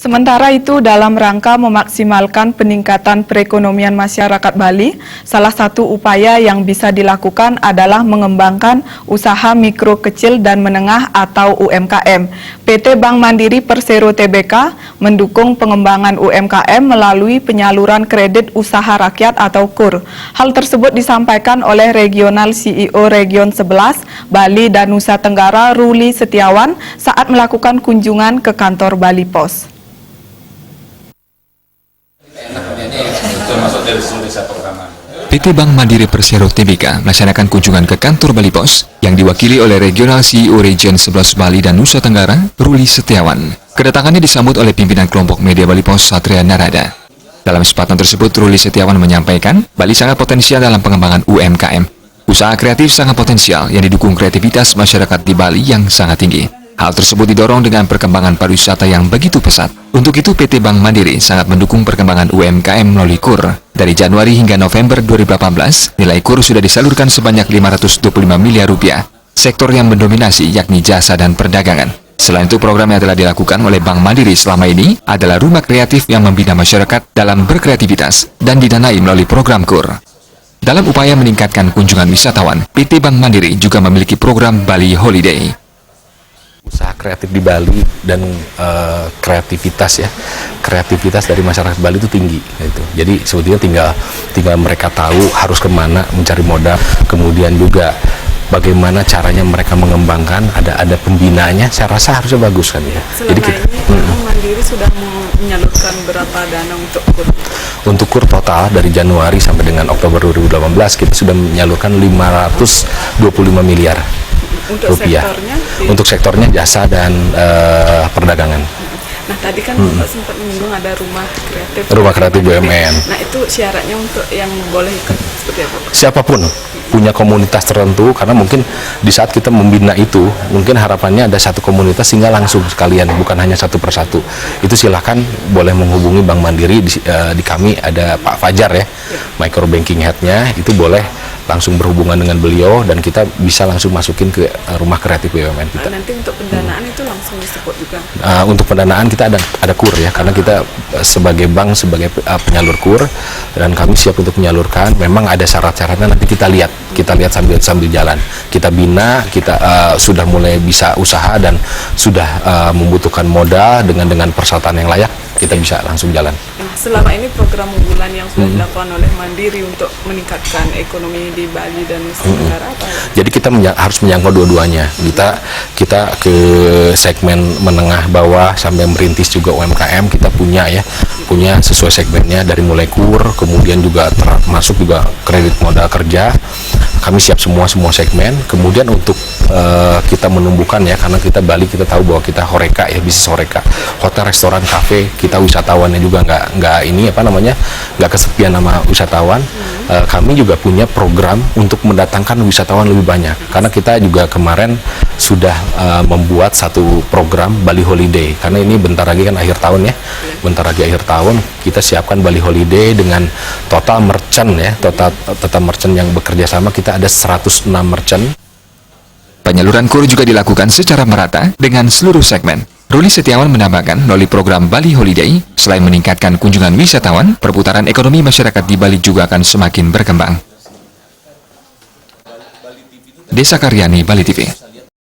Sementara itu, dalam rangka memaksimalkan peningkatan perekonomian masyarakat Bali, salah satu upaya yang bisa dilakukan adalah mengembangkan usaha mikro kecil dan menengah atau UMKM. PT Bank Mandiri Persero Tbk mendukung pengembangan UMKM melalui penyaluran kredit usaha rakyat atau KUR. Hal tersebut disampaikan oleh Regional CEO Region 11 Bali dan Nusa Tenggara Ruli Setiawan saat melakukan kunjungan ke kantor Bali Pos. PT Bank Mandiri Persero Tbk melaksanakan kunjungan ke kantor Bali Pos yang diwakili oleh Regional CEO Region 11 Bali dan Nusa Tenggara, Ruli Setiawan. Kedatangannya disambut oleh pimpinan kelompok media Bali Pos, Satria Narada. Dalam kesempatan tersebut, Ruli Setiawan menyampaikan, Bali sangat potensial dalam pengembangan UMKM. Usaha kreatif sangat potensial yang didukung kreativitas masyarakat di Bali yang sangat tinggi. Hal tersebut didorong dengan perkembangan pariwisata yang begitu pesat. Untuk itu, PT Bank Mandiri sangat mendukung perkembangan UMKM melalui KUR. Dari Januari hingga November 2018, nilai KUR sudah disalurkan sebanyak 525 miliar rupiah. Sektor yang mendominasi yakni jasa dan perdagangan. Selain itu, program yang telah dilakukan oleh Bank Mandiri selama ini adalah rumah kreatif yang membina masyarakat dalam berkreativitas dan didanai melalui program KUR. Dalam upaya meningkatkan kunjungan wisatawan, PT Bank Mandiri juga memiliki program Bali Holiday. Usaha kreatif di Bali dan kreativitas dari masyarakat Bali itu tinggi gitu. Jadi sebetulnya tinggal mereka tahu harus kemana mencari modal, kemudian juga bagaimana caranya mereka mengembangkan, ada pembinaannya. Saya rasa harusnya bagus kan ya. Selama jadi kita, Bank Mandiri sudah menyalurkan berapa dana untuk KUR? Untuk KUR total dari Januari sampai dengan Oktober 2018 kita sudah menyalurkan 525 miliar. Untuk rupiah. Sektornya? Untuk sektornya jasa dan perdagangan. Nah, tadi kan sempat menyinggung ada rumah kreatif BUMN. Nah, itu syaratnya untuk yang boleh ikut seperti apa? Siapapun punya komunitas tertentu, karena mungkin di saat kita membina itu, mungkin harapannya ada satu komunitas sehingga langsung sekalian, bukan hanya satu persatu. Itu silahkan boleh menghubungi Bank Mandiri, di kami ada Pak Fajar ya, micro banking head-nya, itu boleh langsung berhubungan dengan beliau dan kita bisa langsung masukin ke rumah kreatif BUMN kita. Nanti untuk pendanaan itu langsung disebut juga? Untuk pendanaan kita ada KUR ya, karena kita sebagai bank, sebagai penyalur KUR, dan kami siap untuk menyalurkan. Memang ada syarat-syaratnya, nanti kita lihat sambil jalan. Kita bina, kita sudah mulai bisa usaha dan sudah membutuhkan modal dengan persyaratan yang layak, kita bisa langsung jalan. Selama ini program unggulan yang sudah dilakukan oleh Mandiri untuk meningkatkan ekonomi di Bali dan Nusa Tenggara apa? Jadi kita harus menyangkut dua-duanya. Kita ke segmen menengah bawah sampai merintis juga UMKM kita punya sesuai segmennya, dari mulai KUR, kemudian juga termasuk juga kredit modal kerja. Kami siap semua segmen. Kemudian untuk kita menumbuhkan ya, karena kita Bali kita tahu bahwa kita horeca ya, bisnis horeca, hotel, restoran, kafe, kita wisatawannya juga nggak kesepian sama wisatawan. Kami juga punya program untuk mendatangkan wisatawan lebih banyak, karena kita juga kemarin sudah membuat satu program Bali Holiday, karena ini bentar lagi kan akhir tahun ya, kita siapkan Bali Holiday dengan total merchant ya, total merchant yang bekerja sama kita ada 106 merchant. Penyaluran KUR juga dilakukan secara merata dengan seluruh segmen. Ruli Setiawan menambahkan, melalui program Bali Holiday, selain meningkatkan kunjungan wisatawan, perputaran ekonomi masyarakat di Bali juga akan semakin berkembang. Desa Karyani, Bali TV.